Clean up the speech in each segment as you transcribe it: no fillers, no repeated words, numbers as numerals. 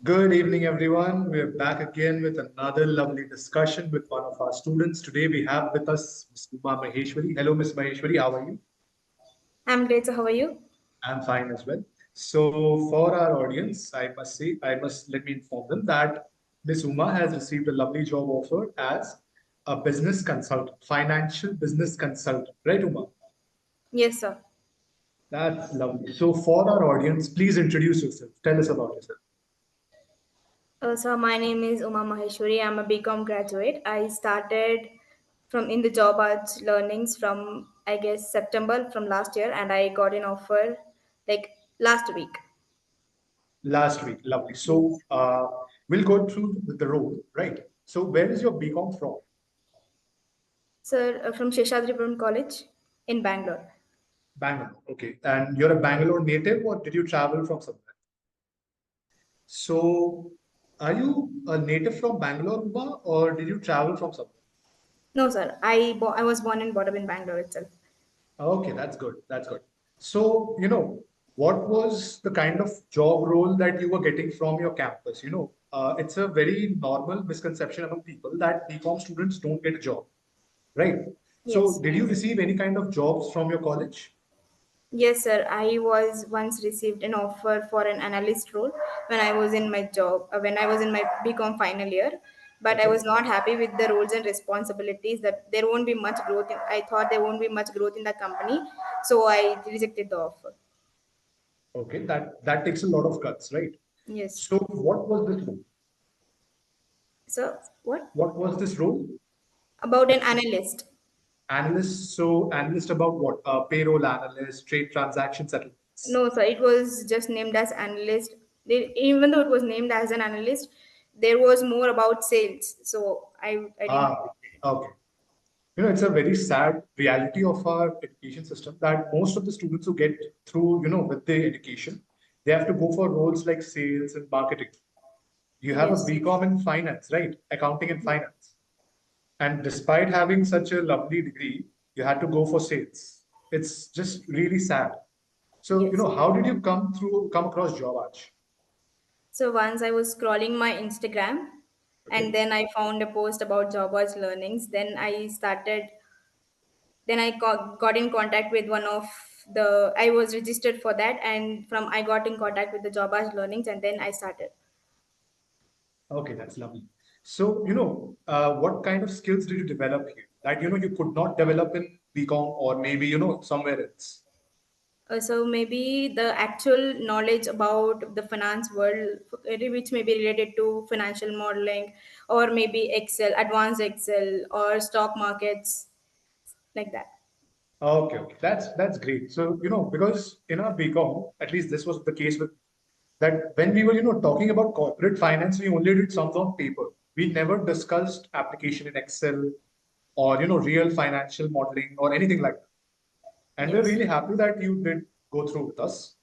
Good evening, everyone. We're back again with another lovely discussion with one of our students. Today we have with us Ms. Uma Maheshwari. Hello, Ms. Maheshwari. How are you? I'm great. So how are you? I'm fine as well. So, for our audience, I must let me inform them that Ms. Uma has received a lovely job offer as a business consultant, financial business consultant. Right, Uma? Yes, sir. That's lovely. So, for our audience, please introduce yourself. Tell us about yourself. So my name is Uma Maheshwari. I'm a BCom graduate. I started from in the job arts learnings from I guess September from last year, and I got an offer like last week. Last week, lovely. So Yes. we'll go through the role, right? So where is your BCom from? Sir, from Sheshadripuram College in Bangalore. Bangalore. Okay. And you're a Bangalore native, or did you travel from somewhere? So are you a native from Bangalore, Uba, or did you travel from somewhere? No, sir. I was born and brought up in Bangalore itself. Okay, that's good. That's good. So, what was the kind of job role that you were getting from your campus? It's a very normal misconception among people that BCom students don't get a job, right? So, Yes. did you receive any kind of jobs from your college? Yes, sir. I was once received an offer for an analyst role when I was in my job, when I was in my BCom final year. But I Okay. was not happy with the roles and responsibilities that there won't be much growth in. I thought there won't be much growth in the company, so I rejected the offer. Okay, that takes a lot of guts, right? Yes. So, what was this role? So what What was this role? about an analyst? Analyst. So, analyst about what? Payroll analyst, trade transaction settlements. No, sir. It was just named as analyst. Even though it was named as an analyst, there was more about sales. So I didn't. Ah, okay. It's a very sad reality of our education system that most of the students who get through, with their education, they have to go for roles like sales and marketing. You have a Yes. BCom in finance, right? Accounting and finance. And despite having such a lovely degree, you had to go for sales. It's just really sad. So, Yes. how did you come across job arch? So once I was scrolling my Instagram and Okay. then I found a post about job arts learnings. Then I got in contact with one of I was registered for that, and from I got in contact with the job arts learnings, and then I started. Okay, that's lovely. So, what kind of skills did you develop here that, you could not develop in BCom or maybe, somewhere else? So maybe the actual knowledge about the finance world, which may be related to financial modeling, or maybe Excel, advanced Excel, or stock markets, like that. Okay, okay. That's great. So, because in our BCom, at least this was the case with that when we were, talking about corporate finance, we only did sums on paper. We never discussed application in Excel or, real financial modeling or anything like that. And we're Yes. really happy that you did go through with us.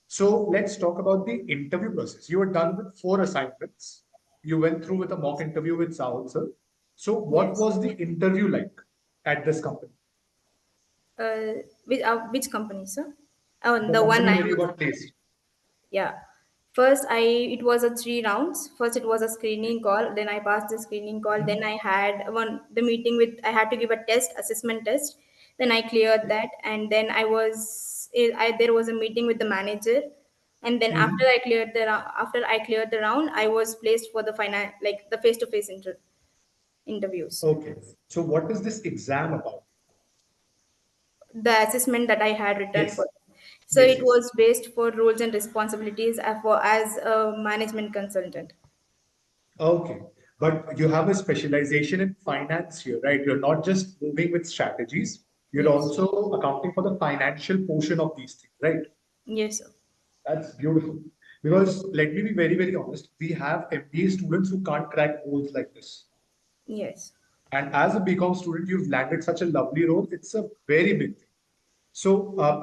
So let's talk about the interview process. You were done with 4 assignments. You went through with a mock interview with Sahil sir. So what Yes. was the interview like at this company? Which company, sir? Oh, The the one company I where you was. got placed. Yeah. First, it was a 3 rounds. First, it was a screening call. Then I passed the screening call. Then I had the meeting with. I had to give a test, assessment test. Then I cleared that, and then there was a meeting with the manager, and then Mhm. after I cleared the round, I was placed for the like the face to face interviews. Okay. So what is this exam about? The assessment that I had written for. Yes. So Yes, it yes. was based for roles and responsibilities as a management consultant. Okay. But you have a specialization in finance here, right? You're not just moving with strategies, you're Yes. also accounting for the financial portion of these things, right? Yes, sir. That's beautiful. Because let me be very, very honest, we have MBA students who can't crack roles like this. Yes. And as a BCom student, you've landed such a lovely role. It's a very big thing. So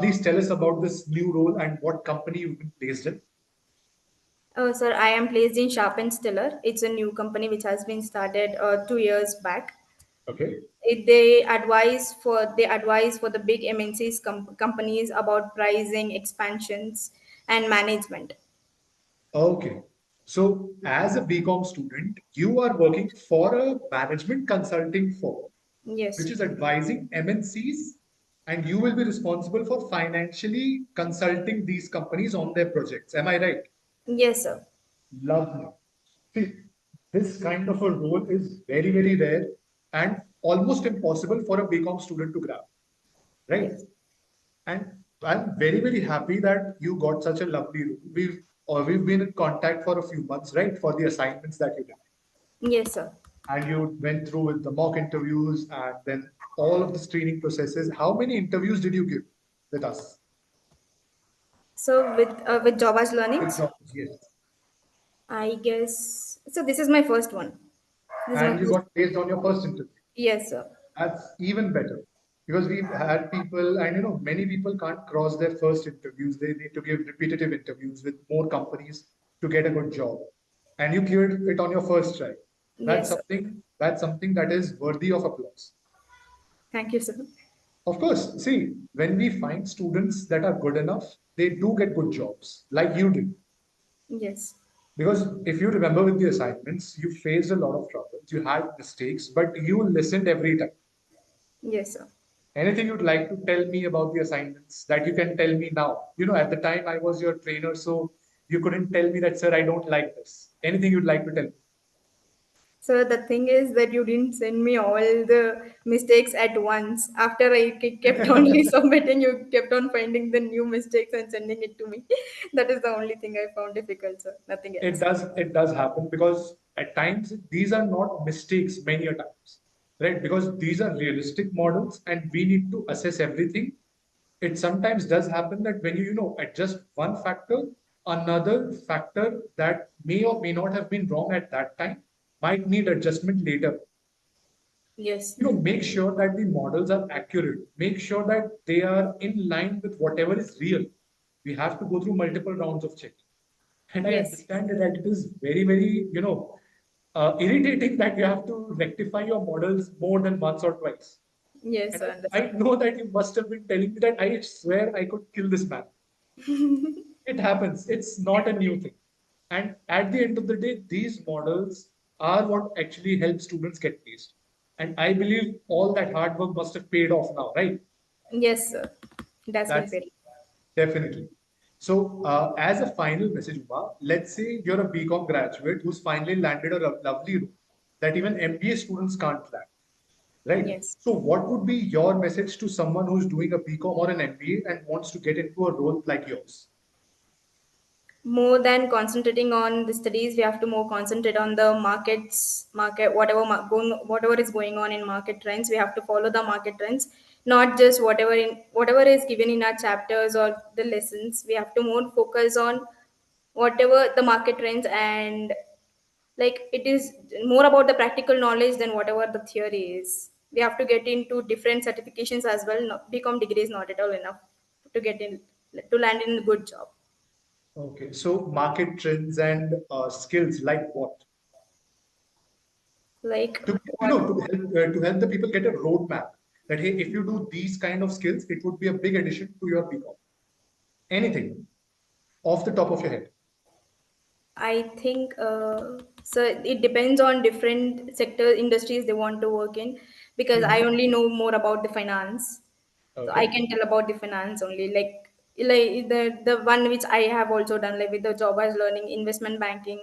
please tell us about this new role and what company you've been placed in. Oh, sir, I am placed in Sharp and Stiller. It's a new company which has been started 2 years back. Okay. They advise for the big MNCs companies about pricing, expansions, and management. Okay. So, as a BCom student, you are working for a management consulting firm, which Yes. is advising MNCs, and you will be responsible for financially consulting these companies on their projects. Am I right? Yes, sir. Lovely. See, this kind of a role is very, very rare and almost impossible for a BCom student to grab, right? Yes. And I'm very, very happy that you got such a lovely role. We've been in contact for a few months, right, for the assignments that you did. Yes, sir. And you went through with the mock interviews and then all of the screening processes. How many interviews did you give with us? So with Java's With learnings, jobs, yes. I guess so. This is my first one. This is my And you first. got placed on your first interview. Yes, sir. That's even better because we've had people, and many people can't cross their first interviews. They need to give repetitive interviews with more companies to get a good job. And you cleared it on your first try. Yes, sir. That's something that is worthy of applause. Thank you, sir. Of course, see, when we find students that are good enough, they do get good jobs, like you did. Yes. Because if you remember with the assignments, you faced a lot of troubles, you had mistakes, but you listened every time. Yes, sir. Anything you'd like to tell me about the assignments that you can tell me now? At the time I was your trainer, so you couldn't tell me that, sir, I don't like this. Anything you'd like to tell me? So the thing is that you didn't send me all the mistakes at once. After kept on submitting, you kept on finding the new mistakes and sending it to me. That is the only thing I found difficult, sir. Nothing else. It does happen because at times these are not mistakes many a times, right? Because these are realistic models and we need to assess everything. It sometimes does happen that when you adjust one factor, another factor that may or may not have been wrong at that time might need adjustment later. Yes. Make sure that the models are accurate, make sure that they are in line with whatever is real. We have to go through multiple rounds of checking, and I Yes. understand that it is very, very irritating that you have to rectify your models more than once or twice. Yes, And I I understand. know that you must have been telling me that, I swear I could kill this man. It happens. It's not a new thing. And at the end of the day, these models are what actually help students get placed. And I believe all that hard work must have paid off now, right? Yes, sir. That's been That's paid. definitely. So, as a final message, Uma, let's say you're a BCom graduate who's finally landed a lovely role that even MBA students can't land, right? Yes. So, what would be your message to someone who's doing a BCom or an MBA and wants to get into a role like yours? More than concentrating on the studies, we have to more concentrate on the market, whatever is going on in market trends. We have to follow the market trends, not just whatever is given in our chapters or the lessons. We have to more focus on whatever the market trends, and like it is more about the practical knowledge than whatever the theory is. We have to get into different certifications as well. Not, become degree is not at all enough to get in, to land in a good job. Okay, so market trends and skills like what? Like To what? to help the people get a roadmap that, hey, if you do these kind of skills, it would be a big addition to your BCom. Anything off the top of your head. I think so. It depends on different sector industries they want to work in, because I Mhm. only know more about the finance, so I Okay, can tell about the finance only. Like the one which I have also done, like with the job I was learning investment banking,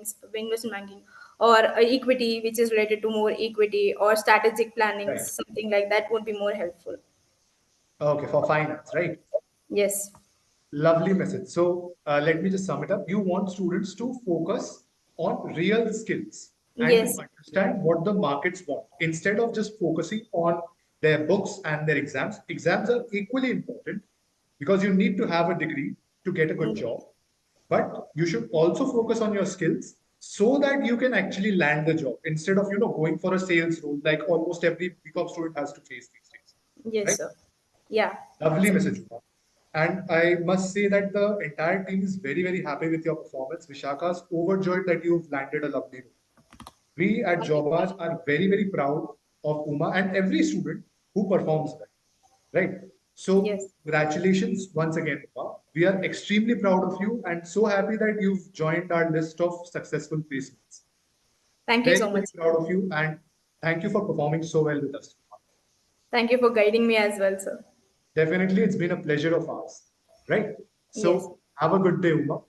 or equity, which is related to more equity or strategic planning, right. something like that would be more helpful. Okay, for finance, right? Yes. Lovely message. So let me just sum it up. You want students to focus on real skills and to Yes. understand what the markets want instead of just focusing on their books and their exams. Exams are equally important because you need to have a degree to get a good job. But you should also focus on your skills so that you can actually land the job instead of going for a sales role like almost every BCom student has to face these days. Yes, Right? sir. Yeah. Lovely So, message, Uma. And I must say that the entire team is very, very happy with your performance. Vishaka's overjoyed that you've landed a lovely role. We at Jobaj are very, very proud of Uma and every student who performs well. Right? So Yes. congratulations once again, Uma. We are extremely proud of you and so happy that you've joined our list of successful placements. Thank you Very, so very much. proud of you and thank you for performing so well with us. Thank you for guiding me as well, sir. Definitely, it's been a pleasure of ours, right? Yes. So have a good day, Uma,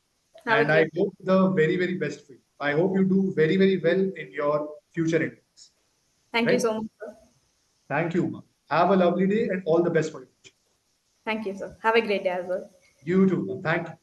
Have a and I great day. hope the very, very best for you. I hope you do very, very well in your future endeavors, Thank you right? so much, sir. Thank you, Uma. Have a lovely day and all the best for you. Thank you, sir. Have a great day as well. You too, Uma. Thank you.